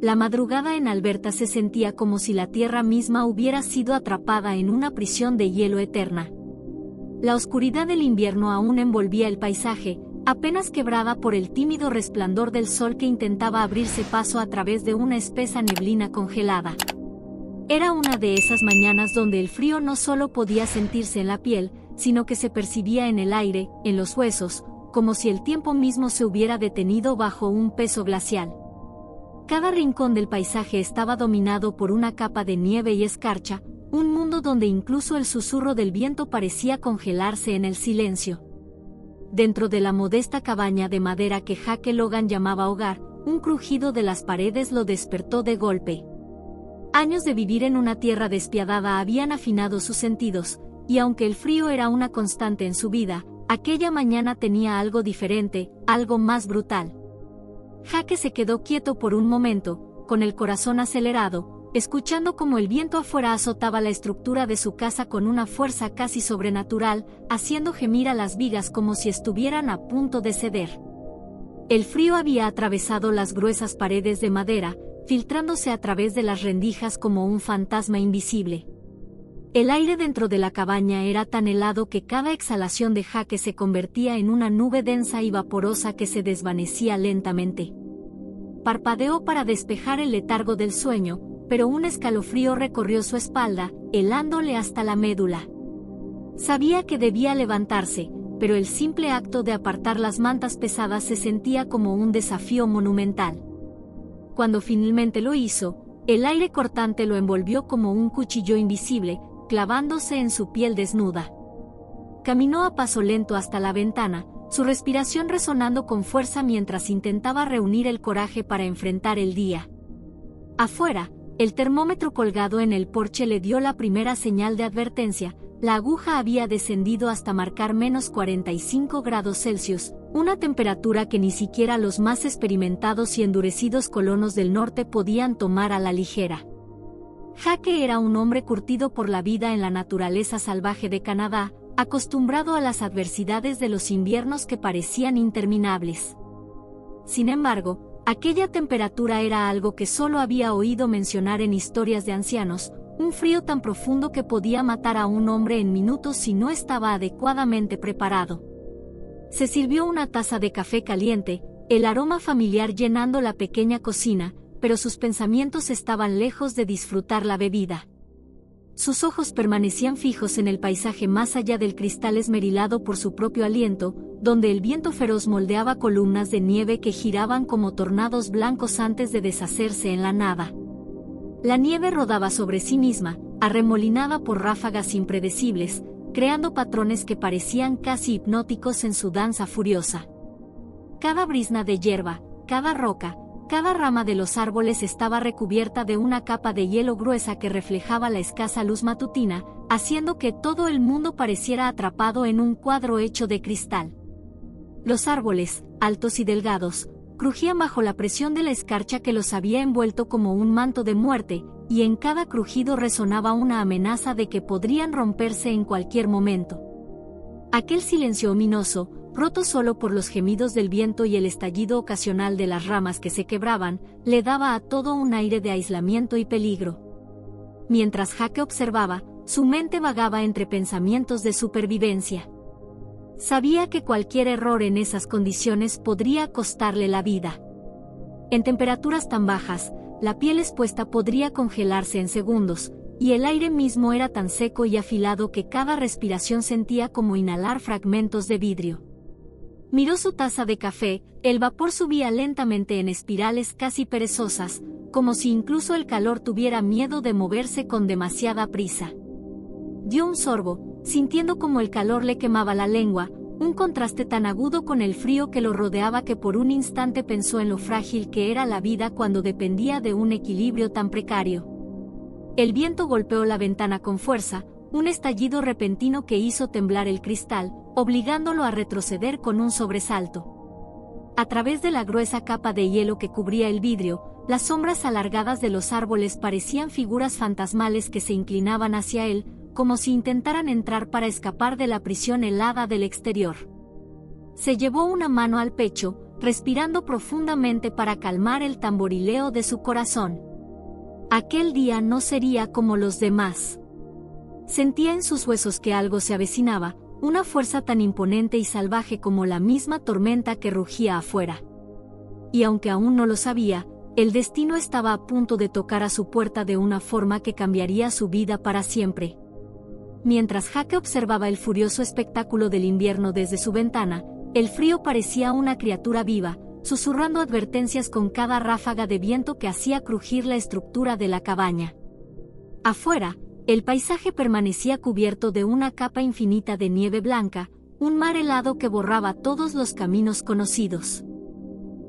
La madrugada en Alberta se sentía como si la tierra misma hubiera sido atrapada en una prisión de hielo eterna. La oscuridad del invierno aún envolvía el paisaje, apenas quebrada por el tímido resplandor del sol que intentaba abrirse paso a través de una espesa neblina congelada. Era una de esas mañanas donde el frío no solo podía sentirse en la piel, sino que se percibía en el aire, en los huesos, como si el tiempo mismo se hubiera detenido bajo un peso glacial. Cada rincón del paisaje estaba dominado por una capa de nieve y escarcha, un mundo donde incluso el susurro del viento parecía congelarse en el silencio. Dentro de la modesta cabaña de madera que Jake Logan llamaba hogar, un crujido de las paredes lo despertó de golpe. Años de vivir en una tierra despiadada habían afinado sus sentidos, y aunque el frío era una constante en su vida, aquella mañana tenía algo diferente, algo más brutal. Jake se quedó quieto por un momento, con el corazón acelerado, escuchando cómo el viento afuera azotaba la estructura de su casa con una fuerza casi sobrenatural, haciendo gemir a las vigas como si estuvieran a punto de ceder. El frío había atravesado las gruesas paredes de madera, filtrándose a través de las rendijas como un fantasma invisible. El aire dentro de la cabaña era tan helado que cada exhalación de Jake se convertía en una nube densa y vaporosa que se desvanecía lentamente. Parpadeó para despejar el letargo del sueño, pero un escalofrío recorrió su espalda, helándole hasta la médula. Sabía que debía levantarse, pero el simple acto de apartar las mantas pesadas se sentía como un desafío monumental. Cuando finalmente lo hizo, el aire cortante lo envolvió como un cuchillo invisible, clavándose en su piel desnuda. Caminó a paso lento hasta la ventana, su respiración resonando con fuerza mientras intentaba reunir el coraje para enfrentar el día. Afuera, el termómetro colgado en el porche le dio la primera señal de advertencia. La aguja había descendido hasta marcar menos 45 grados Celsius, una temperatura que ni siquiera los más experimentados y endurecidos colonos del norte podían tomar a la ligera. Jake era un hombre curtido por la vida en la naturaleza salvaje de Canadá, acostumbrado a las adversidades de los inviernos que parecían interminables. Sin embargo, aquella temperatura era algo que solo había oído mencionar en historias de ancianos, un frío tan profundo que podía matar a un hombre en minutos si no estaba adecuadamente preparado. Se sirvió una taza de café caliente, el aroma familiar llenando la pequeña cocina, pero sus pensamientos estaban lejos de disfrutar la bebida. Sus ojos permanecían fijos en el paisaje más allá del cristal esmerilado por su propio aliento, donde el viento feroz moldeaba columnas de nieve que giraban como tornados blancos antes de deshacerse en la nada. La nieve rodaba sobre sí misma, arremolinada por ráfagas impredecibles, creando patrones que parecían casi hipnóticos en su danza furiosa. Cada brizna de hierba, cada roca, cada rama de los árboles estaba recubierta de una capa de hielo gruesa que reflejaba la escasa luz matutina, haciendo que todo el mundo pareciera atrapado en un cuadro hecho de cristal. Los árboles, altos y delgados, crujían bajo la presión de la escarcha que los había envuelto como un manto de muerte, y en cada crujido resonaba una amenaza de que podrían romperse en cualquier momento. Aquel silencio ominoso, roto solo por los gemidos del viento y el estallido ocasional de las ramas que se quebraban, le daba a todo un aire de aislamiento y peligro. Mientras Jake observaba, su mente vagaba entre pensamientos de supervivencia. Sabía que cualquier error en esas condiciones podría costarle la vida. En temperaturas tan bajas, la piel expuesta podría congelarse en segundos, y el aire mismo era tan seco y afilado que cada respiración sentía como inhalar fragmentos de vidrio. Miró su taza de café, el vapor subía lentamente en espirales casi perezosas, como si incluso el calor tuviera miedo de moverse con demasiada prisa. Dio un sorbo, sintiendo como el calor le quemaba la lengua, un contraste tan agudo con el frío que lo rodeaba que por un instante pensó en lo frágil que era la vida cuando dependía de un equilibrio tan precario. El viento golpeó la ventana con fuerza, un estallido repentino que hizo temblar el cristal, obligándolo a retroceder con un sobresalto. A través de la gruesa capa de hielo que cubría el vidrio, las sombras alargadas de los árboles parecían figuras fantasmales que se inclinaban hacia él, como si intentaran entrar para escapar de la prisión helada del exterior. Se llevó una mano al pecho, respirando profundamente para calmar el tamborileo de su corazón. Aquel día no sería como los demás. Sentía en sus huesos que algo se avecinaba, una fuerza tan imponente y salvaje como la misma tormenta que rugía afuera. Y aunque aún no lo sabía, el destino estaba a punto de tocar a su puerta de una forma que cambiaría su vida para siempre. Mientras Jake observaba el furioso espectáculo del invierno desde su ventana, el frío parecía una criatura viva, susurrando advertencias con cada ráfaga de viento que hacía crujir la estructura de la cabaña. Afuera, el paisaje permanecía cubierto de una capa infinita de nieve blanca, un mar helado que borraba todos los caminos conocidos.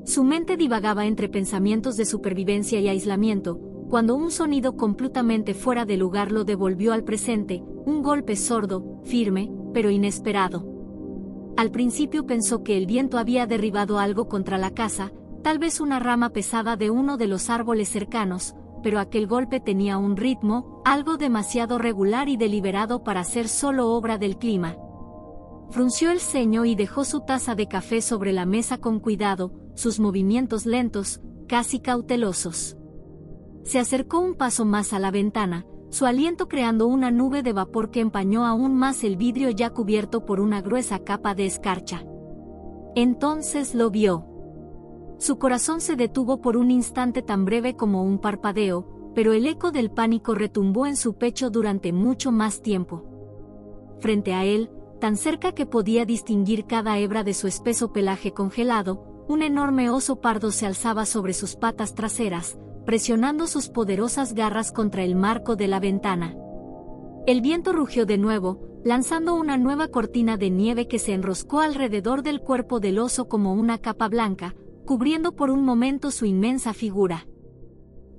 Su mente divagaba entre pensamientos de supervivencia y aislamiento, cuando un sonido completamente fuera de lugar lo devolvió al presente, un golpe sordo, firme, pero inesperado. Al principio pensó que el viento había derribado algo contra la casa, tal vez una rama pesada de uno de los árboles cercanos, pero aquel golpe tenía un ritmo, algo demasiado regular y deliberado para ser solo obra del clima. Frunció el ceño y dejó su taza de café sobre la mesa con cuidado, sus movimientos lentos, casi cautelosos. Se acercó un paso más a la ventana, su aliento creando una nube de vapor que empañó aún más el vidrio ya cubierto por una gruesa capa de escarcha. Entonces lo vio. Su corazón se detuvo por un instante tan breve como un parpadeo, pero el eco del pánico retumbó en su pecho durante mucho más tiempo. Frente a él, tan cerca que podía distinguir cada hebra de su espeso pelaje congelado, un enorme oso pardo se alzaba sobre sus patas traseras, presionando sus poderosas garras contra el marco de la ventana. El viento rugió de nuevo, lanzando una nueva cortina de nieve que se enroscó alrededor del cuerpo del oso como una capa blanca, cubriendo por un momento su inmensa figura.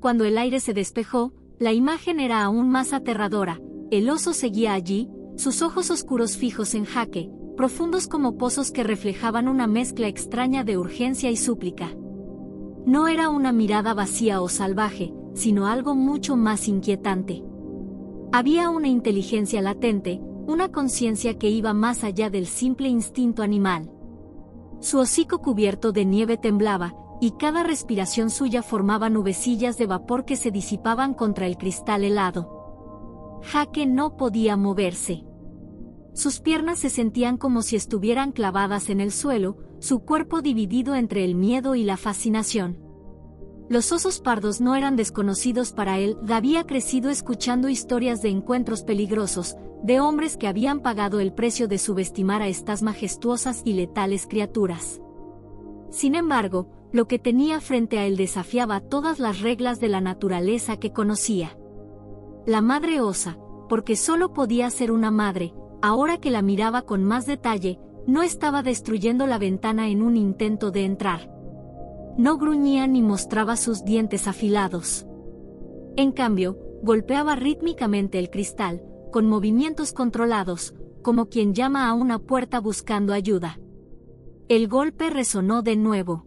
Cuando el aire se despejó, la imagen era aún más aterradora. El oso seguía allí, sus ojos oscuros fijos en Jake, profundos como pozos que reflejaban una mezcla extraña de urgencia y súplica. No era una mirada vacía o salvaje, sino algo mucho más inquietante. Había una inteligencia latente, una conciencia que iba más allá del simple instinto animal. Su hocico cubierto de nieve temblaba, y cada respiración suya formaba nubecillas de vapor que se disipaban contra el cristal helado. Jake no podía moverse. Sus piernas se sentían como si estuvieran clavadas en el suelo, su cuerpo dividido entre el miedo y la fascinación. Los osos pardos no eran desconocidos para él, había crecido escuchando historias de encuentros peligrosos, de hombres que habían pagado el precio de subestimar a estas majestuosas y letales criaturas. Sin embargo, lo que tenía frente a él desafiaba todas las reglas de la naturaleza que conocía. La madre osa, porque solo podía ser una madre, ahora que la miraba con más detalle, no estaba destruyendo la ventana en un intento de entrar. No gruñía ni mostraba sus dientes afilados. En cambio, golpeaba rítmicamente el cristal, con movimientos controlados, como quien llama a una puerta buscando ayuda. El golpe resonó de nuevo.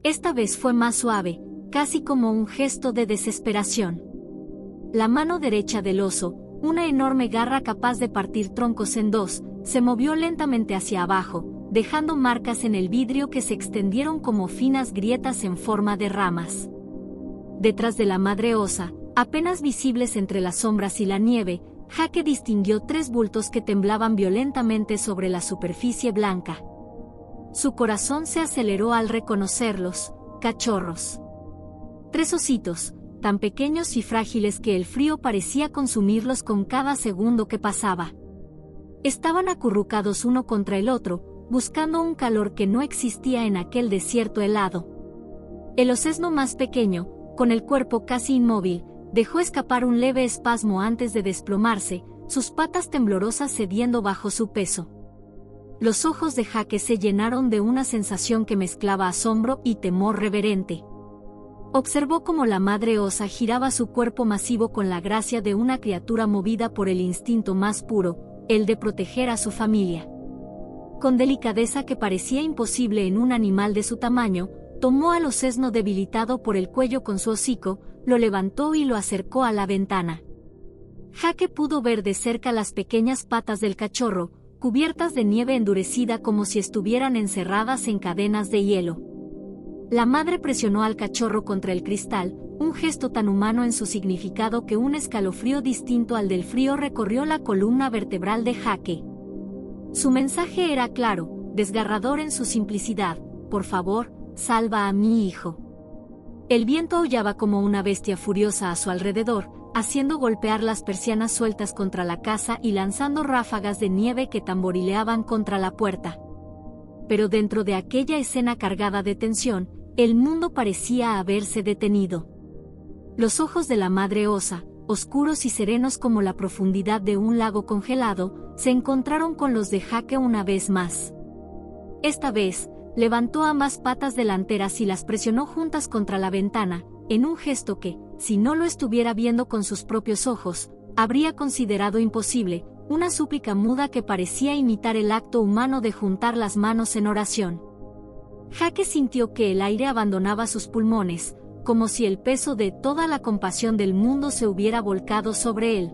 Esta vez fue más suave, casi como un gesto de desesperación. La mano derecha del oso, una enorme garra capaz de partir troncos en dos, se movió lentamente hacia abajo, dejando marcas en el vidrio que se extendieron como finas grietas en forma de ramas. Detrás de la madre osa, apenas visibles entre las sombras y la nieve, Jake distinguió tres bultos que temblaban violentamente sobre la superficie blanca. Su corazón se aceleró al reconocerlos, cachorros. Tres ositos, tan pequeños y frágiles que el frío parecía consumirlos con cada segundo que pasaba. Estaban acurrucados uno contra el otro, buscando un calor que no existía en aquel desierto helado. El osesno más pequeño, con el cuerpo casi inmóvil, dejó escapar un leve espasmo antes de desplomarse, sus patas temblorosas cediendo bajo su peso. Los ojos de Jake se llenaron de una sensación que mezclaba asombro y temor reverente. Observó cómo la madre osa giraba su cuerpo masivo con la gracia de una criatura movida por el instinto más puro, el de proteger a su familia. Con delicadeza que parecía imposible en un animal de su tamaño, tomó al osesno debilitado por el cuello con su hocico, lo levantó y lo acercó a la ventana. Jake pudo ver de cerca las pequeñas patas del cachorro, cubiertas de nieve endurecida como si estuvieran encerradas en cadenas de hielo. La madre presionó al cachorro contra el cristal, un gesto tan humano en su significado que un escalofrío distinto al del frío recorrió la columna vertebral de Jake. Su mensaje era claro, desgarrador en su simplicidad: por favor, salva a mi hijo. El viento aullaba como una bestia furiosa a su alrededor, haciendo golpear las persianas sueltas contra la casa y lanzando ráfagas de nieve que tamborileaban contra la puerta. Pero dentro de aquella escena cargada de tensión, el mundo parecía haberse detenido. Los ojos de la madre osa, oscuros y serenos como la profundidad de un lago congelado, se encontraron con los de Jake una vez más. Esta vez, levantó ambas patas delanteras y las presionó juntas contra la ventana, en un gesto que, si no lo estuviera viendo con sus propios ojos, habría considerado imposible, una súplica muda que parecía imitar el acto humano de juntar las manos en oración. Jake sintió que el aire abandonaba sus pulmones, como si el peso de toda la compasión del mundo se hubiera volcado sobre él.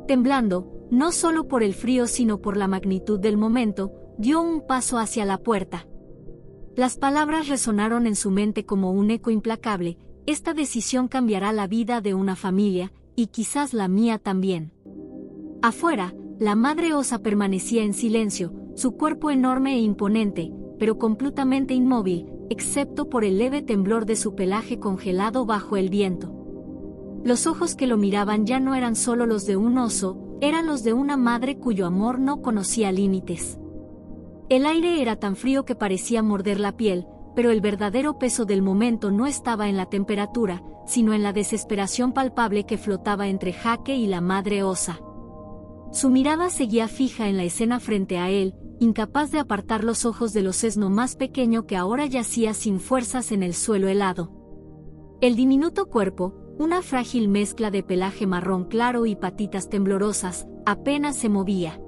Temblando, no solo por el frío sino por la magnitud del momento, dio un paso hacia la puerta. Las palabras resonaron en su mente como un eco implacable: esta decisión cambiará la vida de una familia, y quizás la mía también. Afuera, la madre osa permanecía en silencio, su cuerpo enorme e imponente, pero completamente inmóvil, excepto por el leve temblor de su pelaje congelado bajo el viento. Los ojos que lo miraban ya no eran solo los de un oso, eran los de una madre cuyo amor no conocía límites. El aire era tan frío que parecía morder la piel, pero el verdadero peso del momento no estaba en la temperatura, sino en la desesperación palpable que flotaba entre Jake y la madre osa. Su mirada seguía fija en la escena frente a él, incapaz de apartar los ojos del osesno más pequeño que ahora yacía sin fuerzas en el suelo helado. El diminuto cuerpo, una frágil mezcla de pelaje marrón claro y patitas temblorosas, apenas se movía.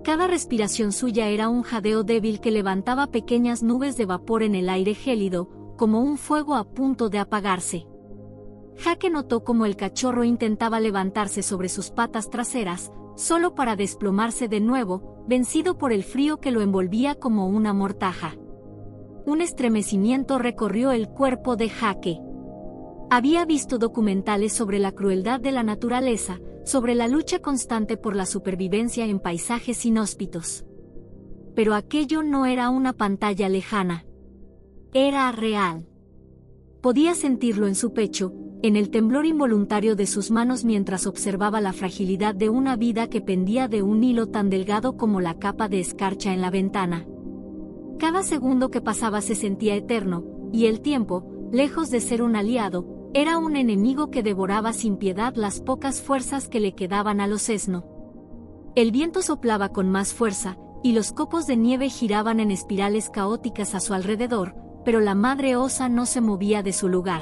Cada respiración suya era un jadeo débil que levantaba pequeñas nubes de vapor en el aire gélido, como un fuego a punto de apagarse. Jake notó cómo el cachorro intentaba levantarse sobre sus patas traseras, solo para desplomarse de nuevo, vencido por el frío que lo envolvía como una mortaja. Un estremecimiento recorrió el cuerpo de Jake. Había visto documentales sobre la crueldad de la naturaleza, sobre la lucha constante por la supervivencia en paisajes inhóspitos. Pero aquello no era una pantalla lejana. Era real. Podía sentirlo en su pecho, en el temblor involuntario de sus manos mientras observaba la fragilidad de una vida que pendía de un hilo tan delgado como la capa de escarcha en la ventana. Cada segundo que pasaba se sentía eterno, y el tiempo, lejos de ser un aliado, era un enemigo que devoraba sin piedad las pocas fuerzas que le quedaban al osesno. El viento soplaba con más fuerza, y los copos de nieve giraban en espirales caóticas a su alrededor, pero la madre osa no se movía de su lugar.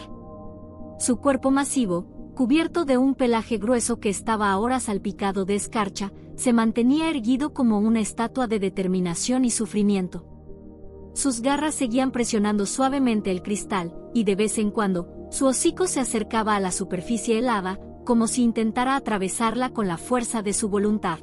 Su cuerpo masivo, cubierto de un pelaje grueso que estaba ahora salpicado de escarcha, se mantenía erguido como una estatua de determinación y sufrimiento. Sus garras seguían presionando suavemente el cristal, y de vez en cuando, su hocico se acercaba a la superficie helada, como si intentara atravesarla con la fuerza de su voluntad.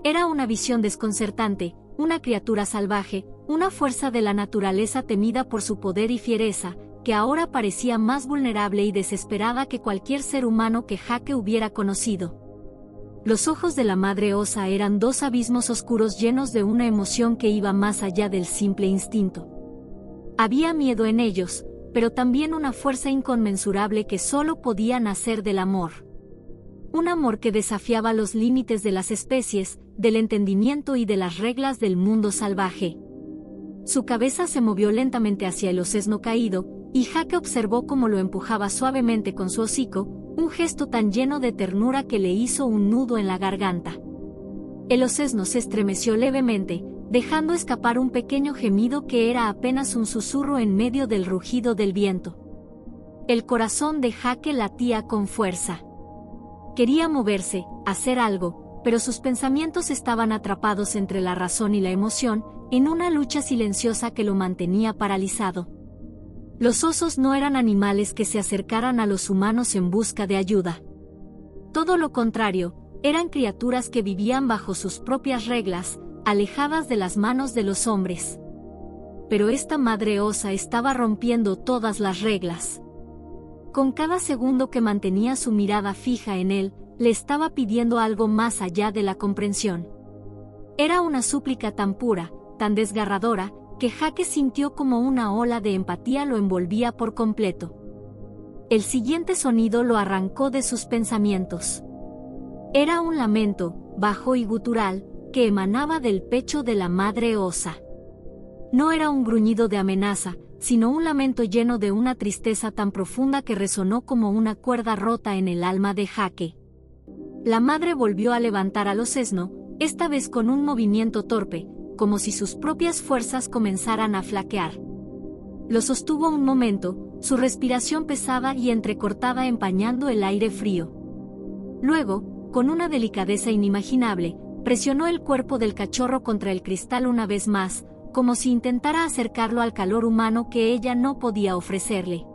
Era una visión desconcertante, una criatura salvaje, una fuerza de la naturaleza temida por su poder y fiereza, que ahora parecía más vulnerable y desesperada que cualquier ser humano que Jake hubiera conocido. Los ojos de la madre osa eran dos abismos oscuros llenos de una emoción que iba más allá del simple instinto. Había miedo en ellos, pero también una fuerza inconmensurable que solo podía nacer del amor. Un amor que desafiaba los límites de las especies, del entendimiento y de las reglas del mundo salvaje. Su cabeza se movió lentamente hacia el osesno caído, y Jake observó cómo lo empujaba suavemente con su hocico, un gesto tan lleno de ternura que le hizo un nudo en la garganta. El osesno se estremeció levemente, dejando escapar un pequeño gemido que era apenas un susurro en medio del rugido del viento. El corazón de Jake latía con fuerza. Quería moverse, hacer algo, pero sus pensamientos estaban atrapados entre la razón y la emoción, en una lucha silenciosa que lo mantenía paralizado. Los osos no eran animales que se acercaran a los humanos en busca de ayuda. Todo lo contrario, Eran criaturas que vivían bajo sus propias reglas, alejadas de las manos de los hombres. Pero esta madre osa estaba rompiendo todas las reglas. Con cada segundo que mantenía su mirada fija en él, le estaba pidiendo algo más allá de la comprensión. Era una súplica tan pura, tan desgarradora, que Jake sintió como una ola de empatía lo envolvía por completo. El siguiente sonido lo arrancó de sus pensamientos. Era un lamento, bajo y gutural, que emanaba del pecho de la madre osa. No era un gruñido de amenaza, sino un lamento lleno de una tristeza tan profunda que resonó como una cuerda rota en el alma de Jake. La madre volvió a levantar a Losesno, esta vez con un movimiento torpe, como si sus propias fuerzas comenzaran a flaquear. Lo sostuvo un momento, su respiración pesada y entrecortada empañando el aire frío. Luego, con una delicadeza inimaginable, presionó el cuerpo del cachorro contra el cristal una vez más, como si intentara acercarlo al calor humano que ella no podía ofrecerle.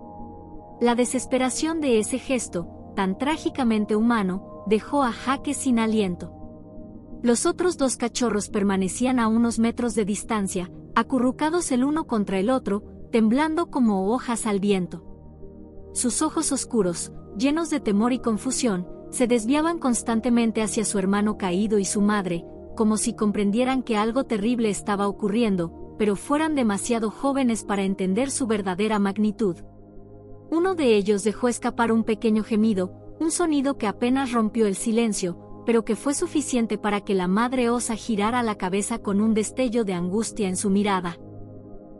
La desesperación de ese gesto, tan trágicamente humano, dejó a Jake sin aliento. Los otros dos cachorros permanecían a unos metros de distancia, acurrucados el uno contra el otro, temblando como hojas al viento. Sus ojos oscuros, llenos de temor y confusión, se desviaban constantemente hacia su hermano caído y su madre, como si comprendieran que algo terrible estaba ocurriendo, pero fueran demasiado jóvenes para entender su verdadera magnitud. Uno de ellos dejó escapar un pequeño gemido, un sonido que apenas rompió el silencio, pero que fue suficiente para que la madre osa girara la cabeza con un destello de angustia en su mirada.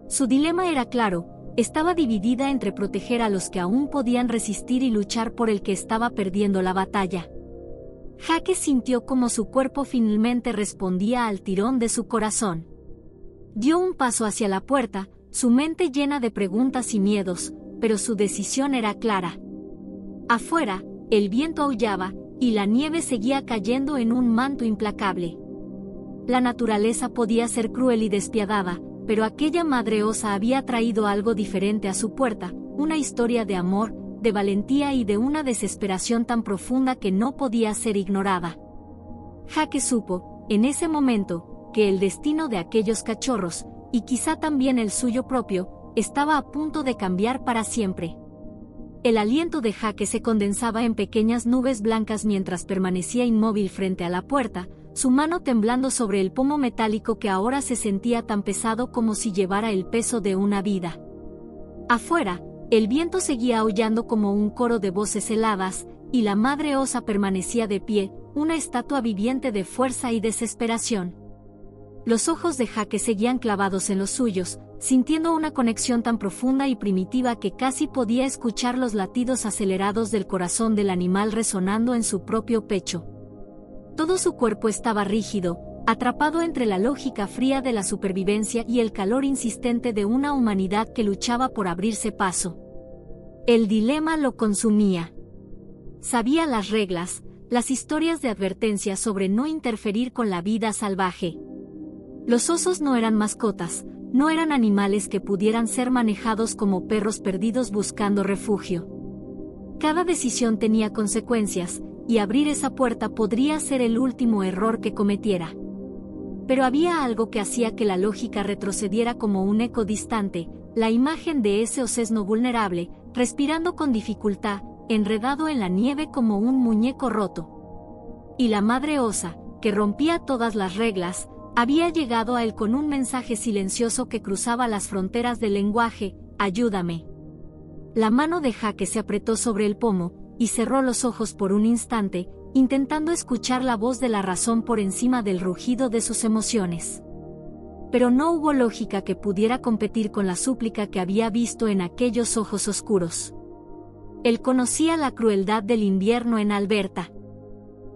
Su dilema era claro, estaba dividida entre proteger a los que aún podían resistir y luchar por el que estaba perdiendo la batalla. Jake sintió como su cuerpo finalmente respondía al tirón de su corazón. Dio un paso hacia la puerta, su mente llena de preguntas y miedos, pero su decisión era clara. Afuera, el viento aullaba, y la nieve seguía cayendo en un manto implacable. La naturaleza podía ser cruel y despiadada, pero aquella madre osa había traído algo diferente a su puerta, una historia de amor, de valentía y de una desesperación tan profunda que no podía ser ignorada. Jake supo, en ese momento, que el destino de aquellos cachorros, y quizá también el suyo propio, estaba a punto de cambiar para siempre. El aliento de Jake se condensaba en pequeñas nubes blancas mientras permanecía inmóvil frente a la puerta, su mano temblando sobre el pomo metálico que ahora se sentía tan pesado como si llevara el peso de una vida. Afuera, el viento seguía aullando como un coro de voces heladas, y la madre osa permanecía de pie, una estatua viviente de fuerza y desesperación. Los ojos de Jake seguían clavados en los suyos, sintiendo una conexión tan profunda y primitiva que casi podía escuchar los latidos acelerados del corazón del animal resonando en su propio pecho. Todo su cuerpo estaba rígido, atrapado entre la lógica fría de la supervivencia y el calor insistente de una humanidad que luchaba por abrirse paso. El dilema lo consumía. Sabía las reglas, las historias de advertencia sobre no interferir con la vida salvaje. Los osos no eran mascotas, no eran animales que pudieran ser manejados como perros perdidos buscando refugio. Cada decisión tenía consecuencias, y abrir esa puerta podría ser el último error que cometiera. Pero había algo que hacía que la lógica retrocediera como un eco distante, la imagen de ese osesno vulnerable, respirando con dificultad, enredado en la nieve como un muñeco roto. Y la madre osa, que rompía todas las reglas, había llegado a él con un mensaje silencioso que cruzaba las fronteras del lenguaje: ayúdame. La mano de Jake se apretó sobre el pomo, y cerró los ojos por un instante, intentando escuchar la voz de la razón por encima del rugido de sus emociones. Pero no hubo lógica que pudiera competir con la súplica que había visto en aquellos ojos oscuros. Él conocía la crueldad del invierno en Alberta.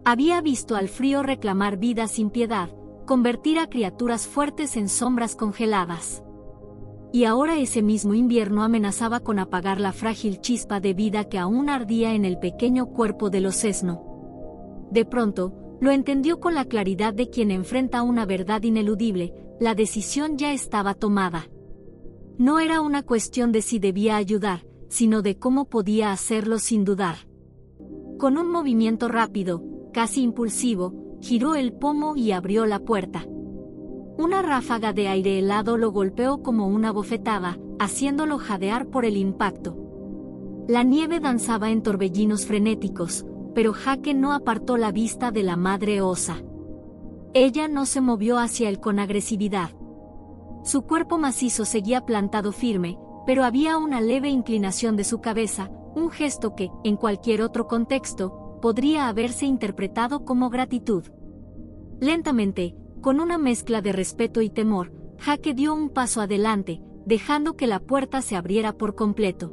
Había visto al frío reclamar vida sin piedad, convertir a criaturas fuertes en sombras congeladas. Y ahora ese mismo invierno amenazaba con apagar la frágil chispa de vida que aún ardía en el pequeño cuerpo del osesno. De pronto, lo entendió con la claridad de quien enfrenta una verdad ineludible: la decisión ya estaba tomada. No era una cuestión de si debía ayudar, sino de cómo podía hacerlo sin dudar. Con un movimiento rápido, casi impulsivo, giró el pomo y abrió la puerta. Una ráfaga de aire helado lo golpeó como una bofetada, haciéndolo jadear por el impacto. La nieve danzaba en torbellinos frenéticos, pero Jake no apartó la vista de la madre osa. Ella no se movió hacia él con agresividad. Su cuerpo macizo seguía plantado firme, pero había una leve inclinación de su cabeza, un gesto que, en cualquier otro contexto, podría haberse interpretado como gratitud. Lentamente, con una mezcla de respeto y temor, Jake dio un paso adelante, dejando que la puerta se abriera por completo.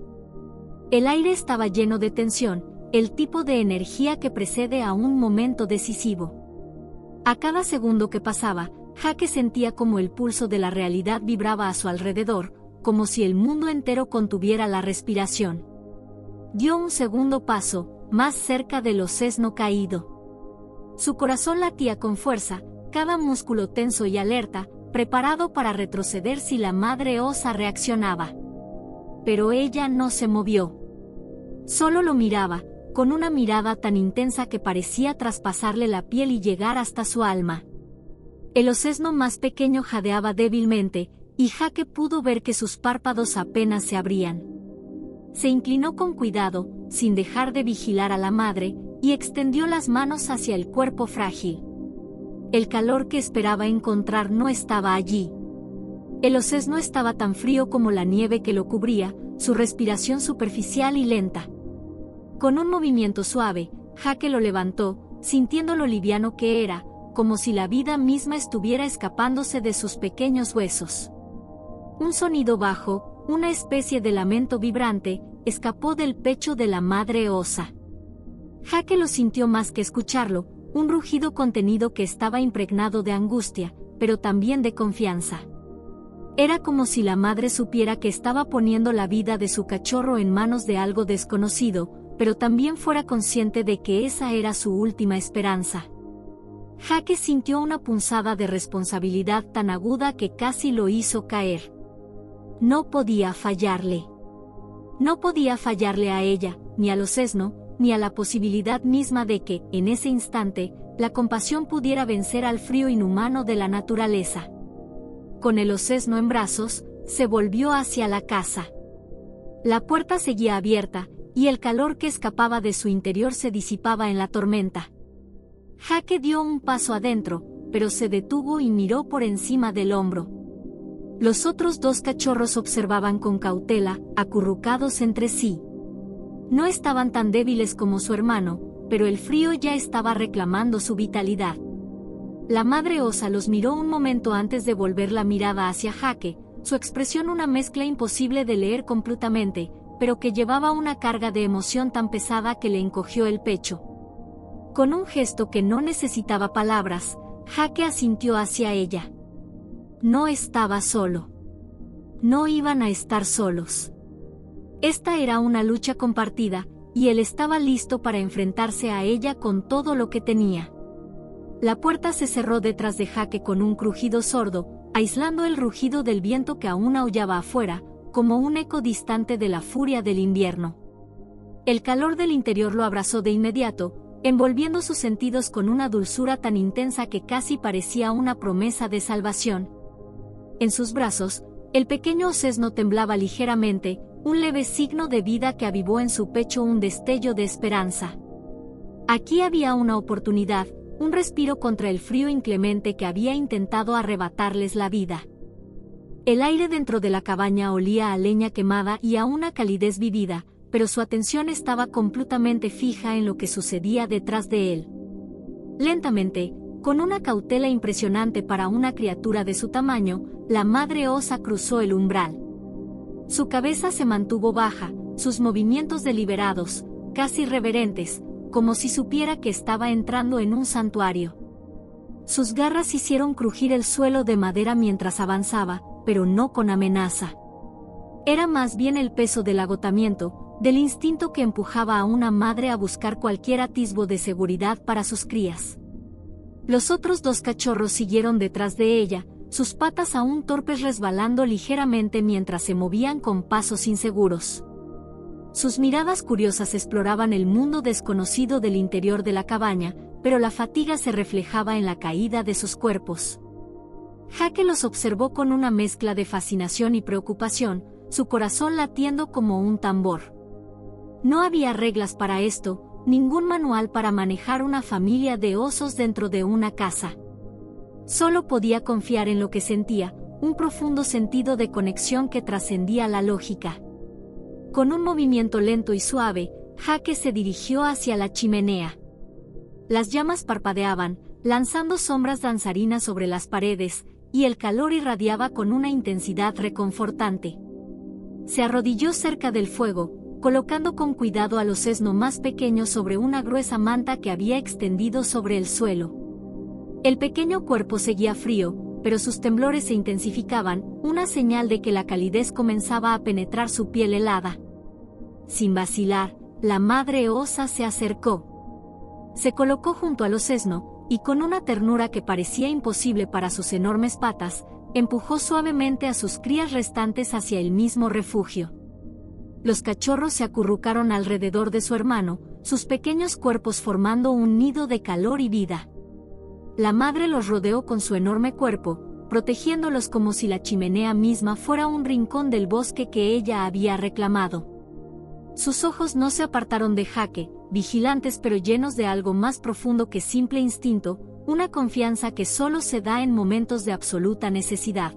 El aire estaba lleno de tensión, el tipo de energía que precede a un momento decisivo. A cada segundo que pasaba, Jake sentía como el pulso de la realidad vibraba a su alrededor, como si el mundo entero contuviera la respiración. Dio un segundo paso, más cerca del ocesno caído. Su corazón latía con fuerza, cada músculo tenso y alerta, preparado para retroceder si la madre osa reaccionaba. Pero ella no se movió. Solo lo miraba, con una mirada tan intensa que parecía traspasarle la piel y llegar hasta su alma. El ocesno más pequeño jadeaba débilmente, y Jake pudo ver que sus párpados apenas se abrían. Se inclinó con cuidado, sin dejar de vigilar a la madre, y extendió las manos hacia el cuerpo frágil. El calor que esperaba encontrar no estaba allí. El ocesno estaba tan frío como la nieve que lo cubría, su respiración superficial y lenta. Con un movimiento suave, Jake lo levantó, sintiendo lo liviano que era, como si la vida misma estuviera escapándose de sus pequeños huesos. Un sonido bajo, una especie de lamento vibrante, escapó del pecho de la madre osa. Jake lo sintió más que escucharlo, un rugido contenido que estaba impregnado de angustia, pero también de confianza. Era como si la madre supiera que estaba poniendo la vida de su cachorro en manos de algo desconocido, pero también fuera consciente de que esa era su última esperanza. Jake sintió una punzada de responsabilidad tan aguda que casi lo hizo caer. No podía fallarle. No podía fallarle a ella, ni al ocesno, ni a la posibilidad misma de que, en ese instante, la compasión pudiera vencer al frío inhumano de la naturaleza. Con el ocesno en brazos, se volvió hacia la casa. La puerta seguía abierta, y el calor que escapaba de su interior se disipaba en la tormenta. Jake dio un paso adentro, pero se detuvo y miró por encima del hombro. Los otros dos cachorros observaban con cautela, acurrucados entre sí. No estaban tan débiles como su hermano, pero el frío ya estaba reclamando su vitalidad. La madre osa los miró un momento antes de volver la mirada hacia Jake, su expresión una mezcla imposible de leer completamente, pero que llevaba una carga de emoción tan pesada que le encogió el pecho. Con un gesto que no necesitaba palabras, Jake asintió hacia ella. No estaba solo. No iban a estar solos. Esta era una lucha compartida, y él estaba listo para enfrentarse a ella con todo lo que tenía. La puerta se cerró detrás de Jake con un crujido sordo, aislando el rugido del viento que aún aullaba afuera, como un eco distante de la furia del invierno. El calor del interior lo abrazó de inmediato, envolviendo sus sentidos con una dulzura tan intensa que casi parecía una promesa de salvación. En sus brazos, el pequeño ocesno temblaba ligeramente, un leve signo de vida que avivó en su pecho un destello de esperanza. Aquí había una oportunidad, un respiro contra el frío inclemente que había intentado arrebatarles la vida. El aire dentro de la cabaña olía a leña quemada y a una calidez vivida, pero su atención estaba completamente fija en lo que sucedía detrás de él. Lentamente, con una cautela impresionante para una criatura de su tamaño, la madre osa cruzó el umbral. Su cabeza se mantuvo baja, sus movimientos deliberados, casi reverentes, como si supiera que estaba entrando en un santuario. Sus garras hicieron crujir el suelo de madera mientras avanzaba, pero no con amenaza. Era más bien el peso del agotamiento, del instinto que empujaba a una madre a buscar cualquier atisbo de seguridad para sus crías. Los otros dos cachorros siguieron detrás de ella, sus patas aún torpes resbalando ligeramente mientras se movían con pasos inseguros. Sus miradas curiosas exploraban el mundo desconocido del interior de la cabaña, pero la fatiga se reflejaba en la caída de sus cuerpos. Jake los observó con una mezcla de fascinación y preocupación, su corazón latiendo como un tambor. No había reglas para esto, ningún manual para manejar una familia de osos dentro de una casa. Solo podía confiar en lo que sentía, un profundo sentido de conexión que trascendía la lógica. Con un movimiento lento y suave, Jake se dirigió hacia la chimenea. Las llamas parpadeaban, lanzando sombras danzarinas sobre las paredes, y el calor irradiaba con una intensidad reconfortante. Se arrodilló cerca del fuego, colocando con cuidado a los asnos más pequeños sobre una gruesa manta que había extendido sobre el suelo. El pequeño cuerpo seguía frío, pero sus temblores se intensificaban, una señal de que la calidez comenzaba a penetrar su piel helada. Sin vacilar, la madre osa se acercó. Se colocó junto a los asnos, y con una ternura que parecía imposible para sus enormes patas, empujó suavemente a sus crías restantes hacia el mismo refugio. Los cachorros se acurrucaron alrededor de su hermano, sus pequeños cuerpos formando un nido de calor y vida. La madre los rodeó con su enorme cuerpo, protegiéndolos como si la chimenea misma fuera un rincón del bosque que ella había reclamado. Sus ojos no se apartaron de Jake, vigilantes pero llenos de algo más profundo que simple instinto, una confianza que solo se da en momentos de absoluta necesidad.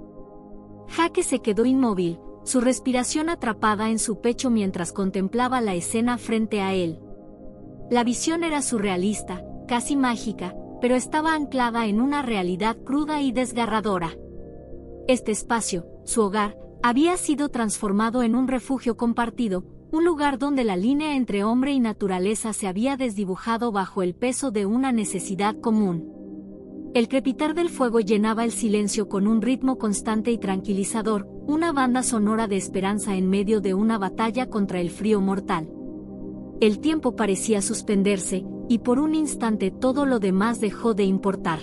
Jake se quedó inmóvil, su respiración atrapada en su pecho mientras contemplaba la escena frente a él. La visión era surrealista, casi mágica, pero estaba anclada en una realidad cruda y desgarradora. Este espacio, su hogar, había sido transformado en un refugio compartido, un lugar donde la línea entre hombre y naturaleza se había desdibujado bajo el peso de una necesidad común. El crepitar del fuego llenaba el silencio con un ritmo constante y tranquilizador, una banda sonora de esperanza en medio de una batalla contra el frío mortal. El tiempo parecía suspenderse, y por un instante todo lo demás dejó de importar.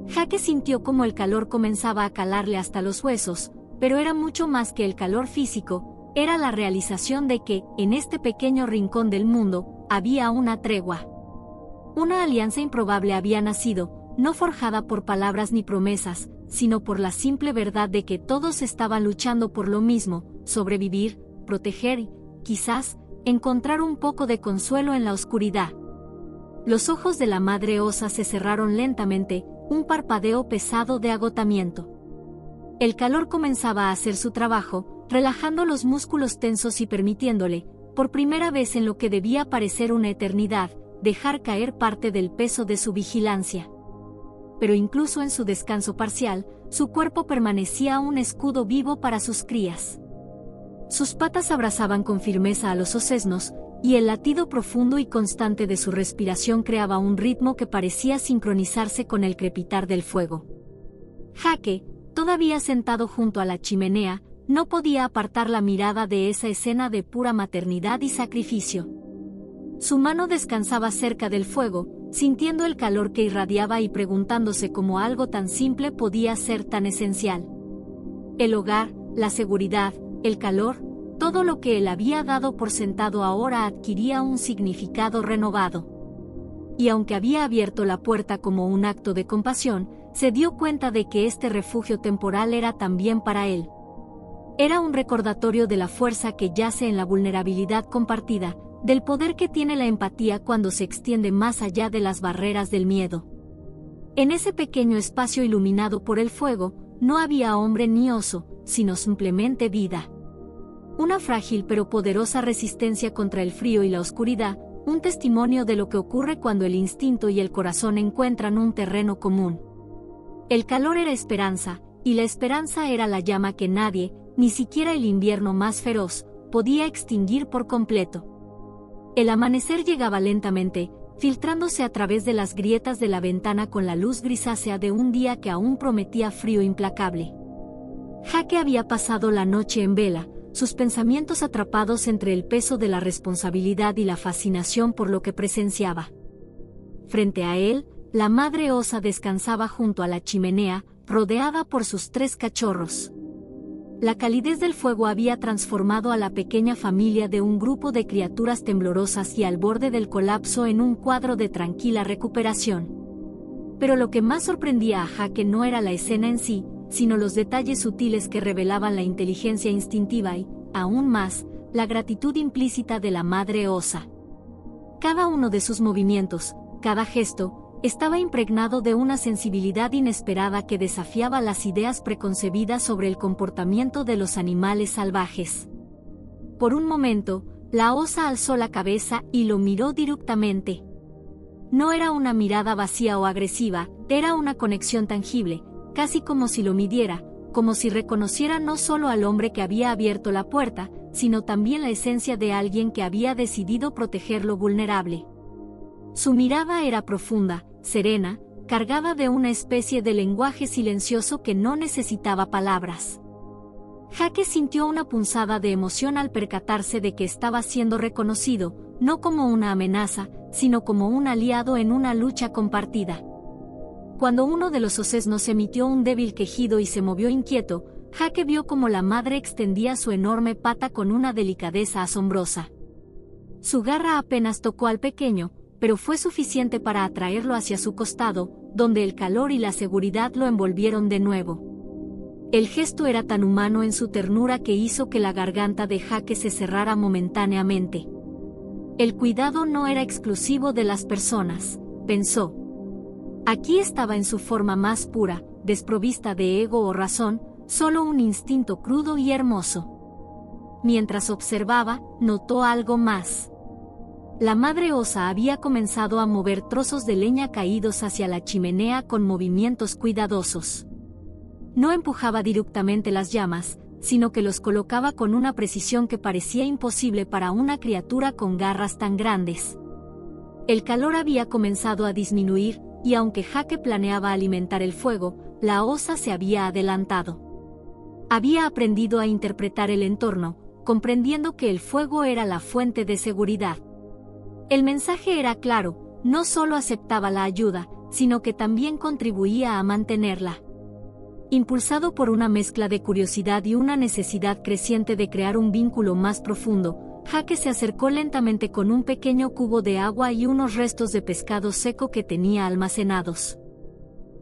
Jake sintió como el calor comenzaba a calarle hasta los huesos, pero era mucho más que el calor físico. Era la realización de que, en este pequeño rincón del mundo, había una tregua. Una alianza improbable había nacido, no forjada por palabras ni promesas, sino por la simple verdad de que todos estaban luchando por lo mismo, sobrevivir, proteger y, quizás, encontrar un poco de consuelo en la oscuridad. Los ojos de la madre osa se cerraron lentamente, un parpadeo pesado de agotamiento. El calor comenzaba a hacer su trabajo, relajando los músculos tensos y permitiéndole, por primera vez en lo que debía parecer una eternidad, dejar caer parte del peso de su vigilancia. Pero incluso en su descanso parcial, su cuerpo permanecía un escudo vivo para sus crías. Sus patas abrazaban con firmeza a los asnos, y el latido profundo y constante de su respiración creaba un ritmo que parecía sincronizarse con el crepitar del fuego. Jake, todavía sentado junto a la chimenea, no podía apartar la mirada de esa escena de pura maternidad y sacrificio. Su mano descansaba cerca del fuego, sintiendo el calor que irradiaba y preguntándose cómo algo tan simple podía ser tan esencial. El hogar, la seguridad, el calor, todo lo que él había dado por sentado ahora adquiría un significado renovado. Y aunque había abierto la puerta como un acto de compasión, se dio cuenta de que este refugio temporal era también para él. Era un recordatorio de la fuerza que yace en la vulnerabilidad compartida, del poder que tiene la empatía cuando se extiende más allá de las barreras del miedo. En ese pequeño espacio iluminado por el fuego, no había hombre ni oso, sino simplemente vida. Una frágil pero poderosa resistencia contra el frío y la oscuridad, un testimonio de lo que ocurre cuando el instinto y el corazón encuentran un terreno común. El calor era esperanza, y la esperanza era la llama que nadie, ni siquiera el invierno más feroz, podía extinguir por completo. El amanecer llegaba lentamente, filtrándose a través de las grietas de la ventana con la luz grisácea de un día que aún prometía frío implacable. Jake había pasado la noche en vela, sus pensamientos atrapados entre el peso de la responsabilidad y la fascinación por lo que presenciaba. Frente a él, la madre osa descansaba junto a la chimenea, rodeada por sus 3 cachorros. La calidez del fuego había transformado a la pequeña familia de un grupo de criaturas temblorosas y al borde del colapso en un cuadro de tranquila recuperación. Pero lo que más sorprendía a Jake no era la escena en sí, sino los detalles sutiles que revelaban la inteligencia instintiva y, aún más, la gratitud implícita de la madre osa. Cada uno de sus movimientos, cada gesto, estaba impregnado de una sensibilidad inesperada que desafiaba las ideas preconcebidas sobre el comportamiento de los animales salvajes. Por un momento, la osa alzó la cabeza y lo miró directamente. No era una mirada vacía o agresiva, era una conexión tangible, casi como si lo midiera, como si reconociera no solo al hombre que había abierto la puerta, sino también la esencia de alguien que había decidido proteger lo vulnerable. Su mirada era profunda, serena, cargada de una especie de lenguaje silencioso que no necesitaba palabras. Jake sintió una punzada de emoción al percatarse de que estaba siendo reconocido, no como una amenaza, sino como un aliado en una lucha compartida. Cuando uno de los osesnos emitió un débil quejido y se movió inquieto, Jake vio como la madre extendía su enorme pata con una delicadeza asombrosa. Su garra apenas tocó al pequeño, pero fue suficiente para atraerlo hacia su costado, donde el calor y la seguridad lo envolvieron de nuevo. El gesto era tan humano en su ternura que hizo que la garganta de Jake se cerrara momentáneamente. El cuidado no era exclusivo de las personas, pensó. Aquí estaba en su forma más pura, desprovista de ego o razón, solo un instinto crudo y hermoso. Mientras observaba, notó algo más. La madre osa había comenzado a mover trozos de leña caídos hacia la chimenea con movimientos cuidadosos. No empujaba directamente las llamas, sino que los colocaba con una precisión que parecía imposible para una criatura con garras tan grandes. El calor había comenzado a disminuir, y aunque Jake planeaba alimentar el fuego, la osa se había adelantado. Había aprendido a interpretar el entorno, comprendiendo que el fuego era la fuente de seguridad. El mensaje era claro, no solo aceptaba la ayuda, sino que también contribuía a mantenerla. Impulsado por una mezcla de curiosidad y una necesidad creciente de crear un vínculo más profundo, Jake se acercó lentamente con un pequeño cubo de agua y unos restos de pescado seco que tenía almacenados.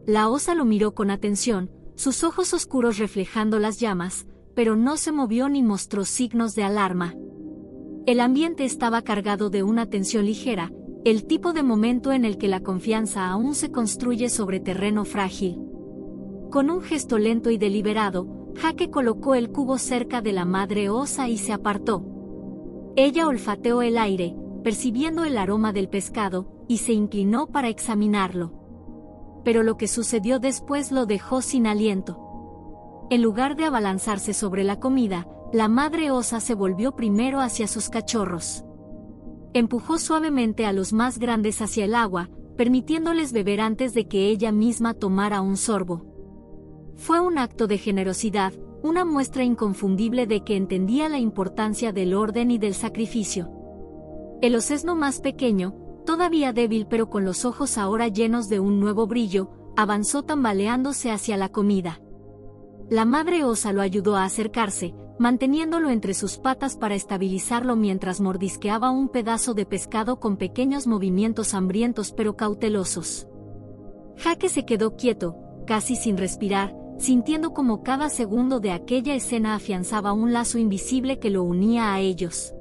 La osa lo miró con atención, sus ojos oscuros reflejando las llamas, pero no se movió ni mostró signos de alarma. El ambiente estaba cargado de una tensión ligera, el tipo de momento en el que la confianza aún se construye sobre terreno frágil. Con un gesto lento y deliberado, Jake colocó el cubo cerca de la madre osa y se apartó. Ella olfateó el aire, percibiendo el aroma del pescado, y se inclinó para examinarlo. Pero lo que sucedió después lo dejó sin aliento. En lugar de abalanzarse sobre la comida, la madre osa se volvió primero hacia sus cachorros. Empujó suavemente a los más grandes hacia el agua, permitiéndoles beber antes de que ella misma tomara un sorbo. Fue un acto de generosidad, una muestra inconfundible de que entendía la importancia del orden y del sacrificio. El osesno más pequeño, todavía débil pero con los ojos ahora llenos de un nuevo brillo, avanzó tambaleándose hacia la comida. La madre osa lo ayudó a acercarse, manteniéndolo entre sus patas para estabilizarlo mientras mordisqueaba un pedazo de pescado con pequeños movimientos hambrientos pero cautelosos. Jake se quedó quieto, casi sin respirar, sintiendo como cada segundo de aquella escena afianzaba un lazo invisible que lo unía a ellos.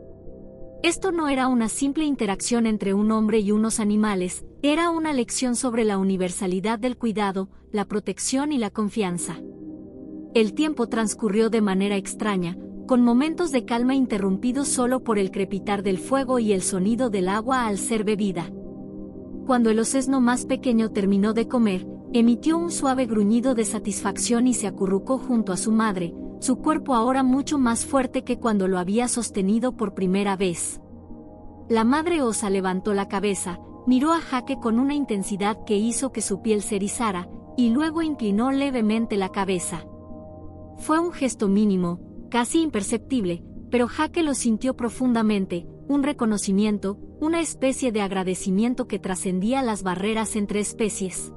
Esto no era una simple interacción entre un hombre y unos animales, era una lección sobre la universalidad del cuidado, la protección y la confianza. El tiempo transcurrió de manera extraña, con momentos de calma interrumpidos solo por el crepitar del fuego y el sonido del agua al ser bebida. Cuando el osesno más pequeño terminó de comer, emitió un suave gruñido de satisfacción y se acurrucó junto a su madre, su cuerpo ahora mucho más fuerte que cuando lo había sostenido por primera vez. La madre osa levantó la cabeza, miró a Jake con una intensidad que hizo que su piel se erizara, y luego inclinó levemente la cabeza. Fue un gesto mínimo, casi imperceptible, pero Jake lo sintió profundamente, un reconocimiento, una especie de agradecimiento que trascendía las barreras entre especies.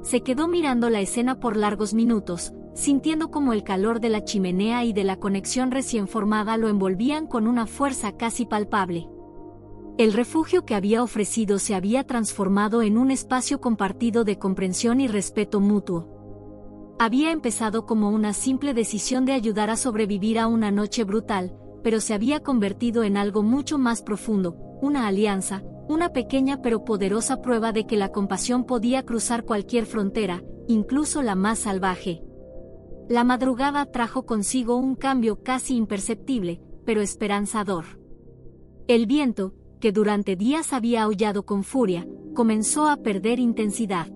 Se quedó mirando la escena por largos minutos, sintiendo como el calor de la chimenea y de la conexión recién formada lo envolvían con una fuerza casi palpable. El refugio que había ofrecido se había transformado en un espacio compartido de comprensión y respeto mutuo. Había empezado como una simple decisión de ayudar a sobrevivir a una noche brutal, pero se había convertido en algo mucho más profundo, una alianza, una pequeña pero poderosa prueba de que la compasión podía cruzar cualquier frontera, incluso la más salvaje. La madrugada trajo consigo un cambio casi imperceptible, pero esperanzador. El viento, que durante días había aullado con furia, comenzó a perder intensidad.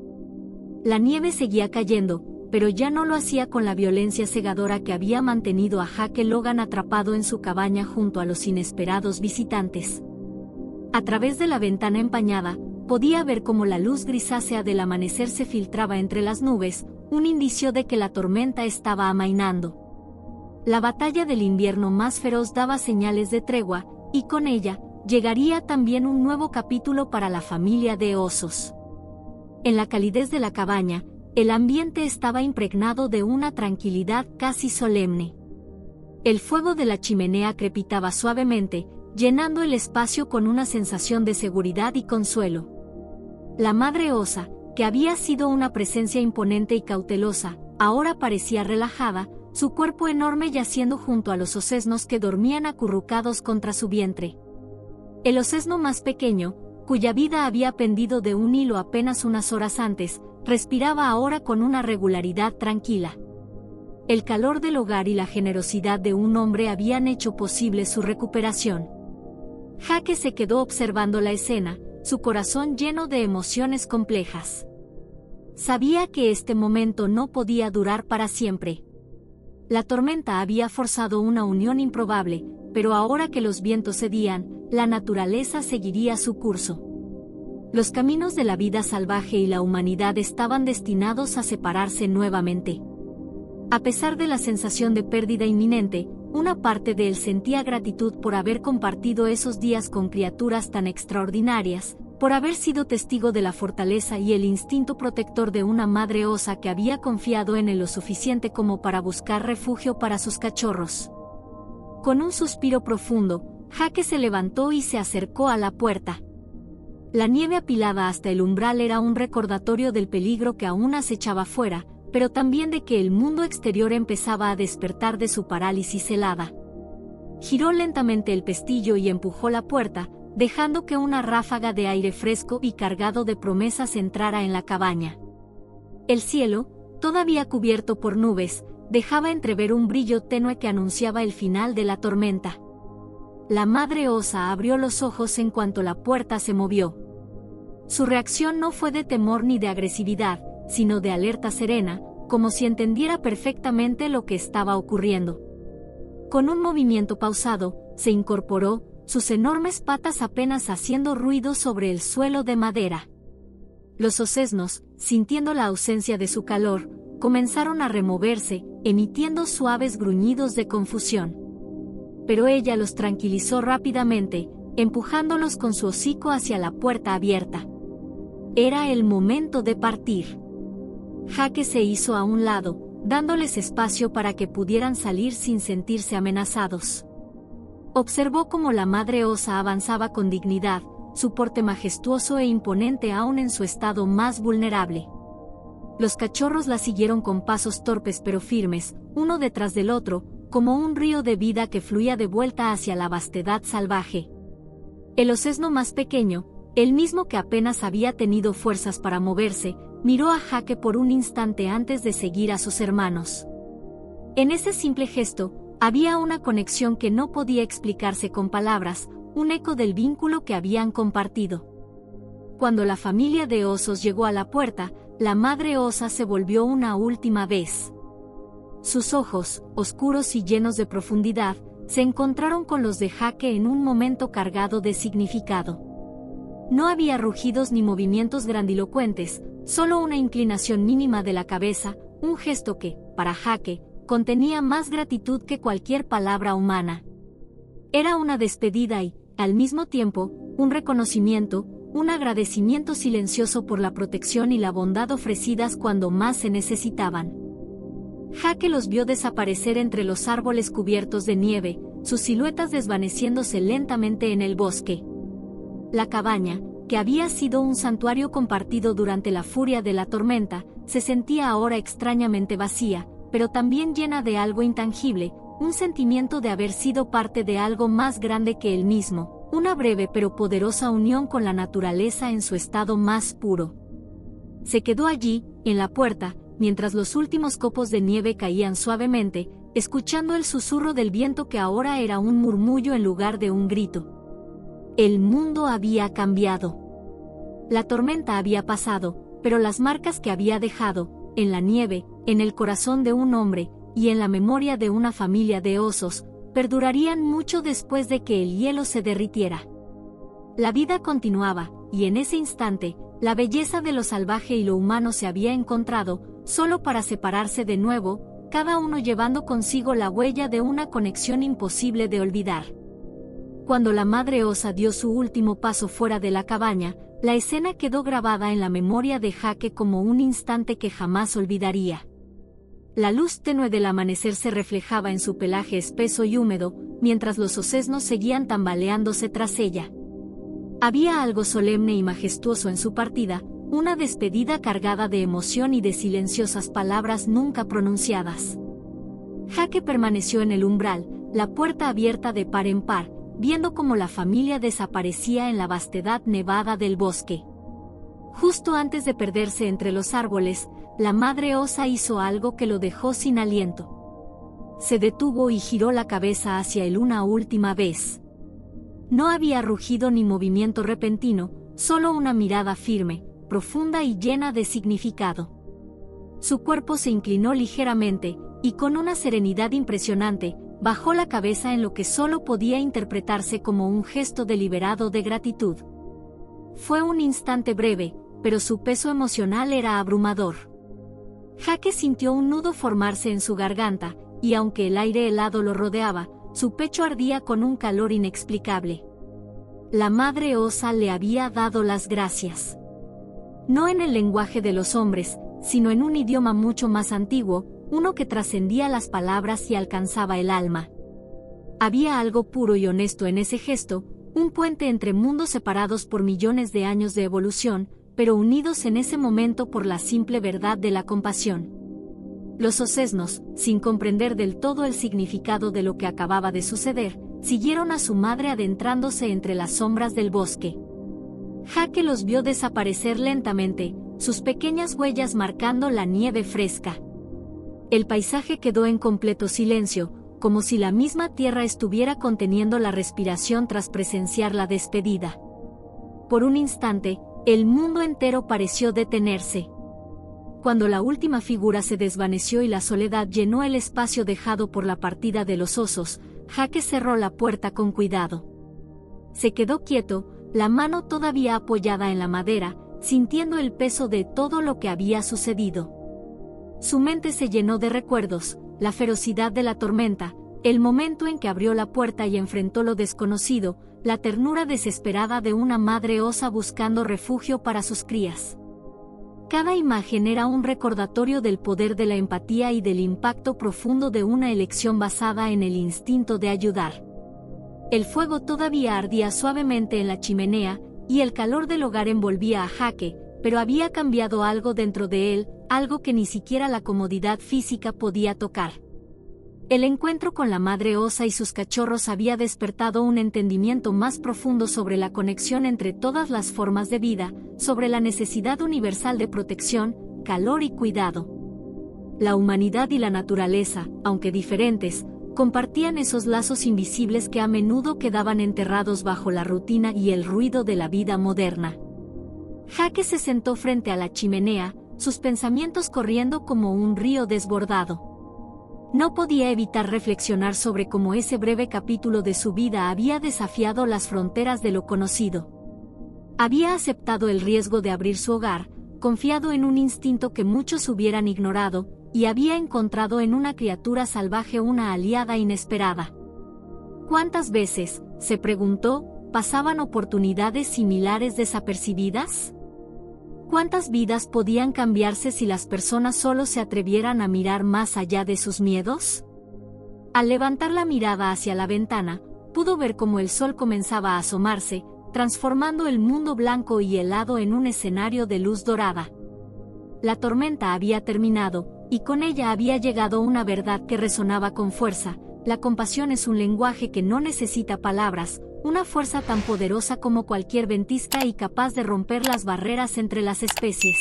La nieve seguía cayendo, pero ya no lo hacía con la violencia cegadora que había mantenido a Jake Logan atrapado en su cabaña junto a los inesperados visitantes. A través de la ventana empañada, podía ver cómo la luz grisácea del amanecer se filtraba entre las nubes, un indicio de que la tormenta estaba amainando. La batalla del invierno más feroz daba señales de tregua, y con ella, llegaría también un nuevo capítulo para la familia de osos. En la calidez de la cabaña, el ambiente estaba impregnado de una tranquilidad casi solemne. El fuego de la chimenea crepitaba suavemente, llenando el espacio con una sensación de seguridad y consuelo. La madre osa, que había sido una presencia imponente y cautelosa, ahora parecía relajada, su cuerpo enorme yaciendo junto a los osesnos que dormían acurrucados contra su vientre. El osesno más pequeño, cuya vida había pendido de un hilo apenas unas horas antes, respiraba ahora con una regularidad tranquila. El calor del hogar y la generosidad de un hombre habían hecho posible su recuperación. Jake se quedó observando la escena, su corazón lleno de emociones complejas. Sabía que este momento no podía durar para siempre. La tormenta había forzado una unión improbable, pero ahora que los vientos cedían, la naturaleza seguiría su curso. Los caminos de la vida salvaje y la humanidad estaban destinados a separarse nuevamente. A pesar de la sensación de pérdida inminente, una parte de él sentía gratitud por haber compartido esos días con criaturas tan extraordinarias, por haber sido testigo de la fortaleza y el instinto protector de una madre osa que había confiado en él lo suficiente como para buscar refugio para sus cachorros. Con un suspiro profundo, Jake se levantó y se acercó a la puerta. La nieve apilada hasta el umbral era un recordatorio del peligro que aún acechaba fuera, pero también de que el mundo exterior empezaba a despertar de su parálisis helada. Giró lentamente el pestillo y empujó la puerta, dejando que una ráfaga de aire fresco y cargado de promesas entrara en la cabaña. El cielo, todavía cubierto por nubes, dejaba entrever un brillo tenue que anunciaba el final de la tormenta. La madre osa abrió los ojos en cuanto la puerta se movió. Su reacción no fue de temor ni de agresividad, sino de alerta serena, como si entendiera perfectamente lo que estaba ocurriendo. Con un movimiento pausado, se incorporó, sus enormes patas apenas haciendo ruido sobre el suelo de madera. Los osesnos, sintiendo la ausencia de su calor, comenzaron a removerse, emitiendo suaves gruñidos de confusión. Pero ella los tranquilizó rápidamente, empujándolos con su hocico hacia la puerta abierta. Era el momento de partir. Jake se hizo a un lado, dándoles espacio para que pudieran salir sin sentirse amenazados. Observó cómo la madre osa avanzaba con dignidad, su porte majestuoso e imponente aún en su estado más vulnerable. Los cachorros la siguieron con pasos torpes pero firmes, uno detrás del otro, como un río de vida que fluía de vuelta hacia la vastedad salvaje. El osesno más pequeño, el mismo que apenas había tenido fuerzas para moverse, miró a Jake por un instante antes de seguir a sus hermanos. En ese simple gesto, había una conexión que no podía explicarse con palabras, un eco del vínculo que habían compartido. Cuando la familia de osos llegó a la puerta, la madre osa se volvió una última vez. Sus ojos, oscuros y llenos de profundidad, se encontraron con los de Jake en un momento cargado de significado. No había rugidos ni movimientos grandilocuentes, solo una inclinación mínima de la cabeza, un gesto que, para Jake, contenía más gratitud que cualquier palabra humana. Era una despedida y, al mismo tiempo, un reconocimiento, un agradecimiento silencioso por la protección y la bondad ofrecidas cuando más se necesitaban. Jake los vio desaparecer entre los árboles cubiertos de nieve, sus siluetas desvaneciéndose lentamente en el bosque. La cabaña, que había sido un santuario compartido durante la furia de la tormenta, se sentía ahora extrañamente vacía, pero también llena de algo intangible, un sentimiento de haber sido parte de algo más grande que él mismo, una breve pero poderosa unión con la naturaleza en su estado más puro. Se quedó allí, en la puerta, mientras los últimos copos de nieve caían suavemente, escuchando el susurro del viento que ahora era un murmullo en lugar de un grito. El mundo había cambiado. La tormenta había pasado, pero las marcas que había dejado, en la nieve, en el corazón de un hombre, y en la memoria de una familia de osos, perdurarían mucho después de que el hielo se derritiera. La vida continuaba, y en ese instante, la belleza de lo salvaje y lo humano se había encontrado, solo para separarse de nuevo, cada uno llevando consigo la huella de una conexión imposible de olvidar. Cuando la madre osa dio su último paso fuera de la cabaña, la escena quedó grabada en la memoria de Jake como un instante que jamás olvidaría. La luz tenue del amanecer se reflejaba en su pelaje espeso y húmedo, mientras los osesnos seguían tambaleándose tras ella. Había algo solemne y majestuoso en su partida, una despedida cargada de emoción y de silenciosas palabras nunca pronunciadas. Jake permaneció en el umbral, la puerta abierta de par en par, viendo cómo la familia desaparecía en la vastedad nevada del bosque. Justo antes de perderse entre los árboles, la madre osa hizo algo que lo dejó sin aliento. Se detuvo y giró la cabeza hacia él una última vez. No había rugido ni movimiento repentino, solo una mirada firme, profunda y llena de significado. Su cuerpo se inclinó ligeramente, y con una serenidad impresionante, bajó la cabeza en lo que solo podía interpretarse como un gesto deliberado de gratitud. Fue un instante breve, pero su peso emocional era abrumador. Jake sintió un nudo formarse en su garganta, y aunque el aire helado lo rodeaba, su pecho ardía con un calor inexplicable. La madre osa le había dado las gracias. No en el lenguaje de los hombres, sino en un idioma mucho más antiguo, uno que trascendía las palabras y alcanzaba el alma. Había algo puro y honesto en ese gesto, un puente entre mundos separados por millones de años de evolución, pero unidos en ese momento por la simple verdad de la compasión. Los osesnos, sin comprender del todo el significado de lo que acababa de suceder, siguieron a su madre adentrándose entre las sombras del bosque. Jake los vio desaparecer lentamente, sus pequeñas huellas marcando la nieve fresca. El paisaje quedó en completo silencio, como si la misma tierra estuviera conteniendo la respiración tras presenciar la despedida. Por un instante, el mundo entero pareció detenerse. Cuando la última figura se desvaneció y la soledad llenó el espacio dejado por la partida de los osos, Jake cerró la puerta con cuidado. Se quedó quieto, la mano todavía apoyada en la madera, sintiendo el peso de todo lo que había sucedido. Su mente se llenó de recuerdos, la ferocidad de la tormenta, el momento en que abrió la puerta y enfrentó lo desconocido, la ternura desesperada de una madre osa buscando refugio para sus crías. Cada imagen era un recordatorio del poder de la empatía y del impacto profundo de una elección basada en el instinto de ayudar. El fuego todavía ardía suavemente en la chimenea, y el calor del hogar envolvía a Jake, pero había cambiado algo dentro de él, algo que ni siquiera la comodidad física podía tocar. El encuentro con la madre osa y sus cachorros había despertado un entendimiento más profundo sobre la conexión entre todas las formas de vida, sobre la necesidad universal de protección, calor y cuidado. La humanidad y la naturaleza, aunque diferentes, compartían esos lazos invisibles que a menudo quedaban enterrados bajo la rutina y el ruido de la vida moderna. Jake se sentó frente a la chimenea, sus pensamientos corriendo como un río desbordado. No podía evitar reflexionar sobre cómo ese breve capítulo de su vida había desafiado las fronteras de lo conocido. Había aceptado el riesgo de abrir su hogar, confiado en un instinto que muchos hubieran ignorado, y había encontrado en una criatura salvaje una aliada inesperada. ¿Cuántas veces, se preguntó, pasaban oportunidades similares desapercibidas? ¿Cuántas vidas podían cambiarse si las personas solo se atrevieran a mirar más allá de sus miedos? Al levantar la mirada hacia la ventana, pudo ver cómo el sol comenzaba a asomarse, transformando el mundo blanco y helado en un escenario de luz dorada. La tormenta había terminado, y con ella había llegado una verdad que resonaba con fuerza: la compasión es un lenguaje que no necesita palabras, una fuerza tan poderosa como cualquier ventisca y capaz de romper las barreras entre las especies.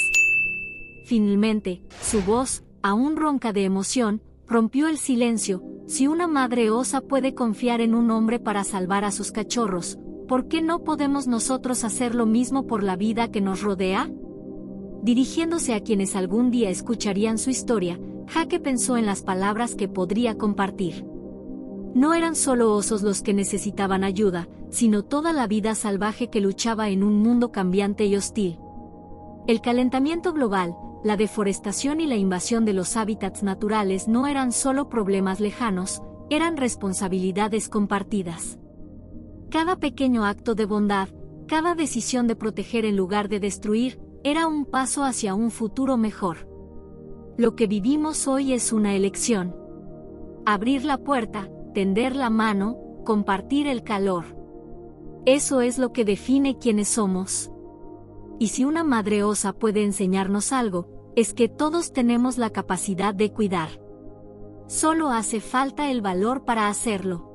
Finalmente, su voz, aún ronca de emoción, rompió el silencio. Si una madre osa puede confiar en un hombre para salvar a sus cachorros, ¿por qué no podemos nosotros hacer lo mismo por la vida que nos rodea? Dirigiéndose a quienes algún día escucharían su historia, Jake pensó en las palabras que podría compartir. No eran solo osos los que necesitaban ayuda, sino toda la vida salvaje que luchaba en un mundo cambiante y hostil. El calentamiento global, la deforestación y la invasión de los hábitats naturales no eran solo problemas lejanos, eran responsabilidades compartidas. Cada pequeño acto de bondad, cada decisión de proteger en lugar de destruir, era un paso hacia un futuro mejor. Lo que vivimos hoy es una elección. Abrir la puerta, tender la mano, compartir el calor. Eso es lo que define quiénes somos. Y si una madre osa puede enseñarnos algo, es que todos tenemos la capacidad de cuidar. Solo hace falta el valor para hacerlo.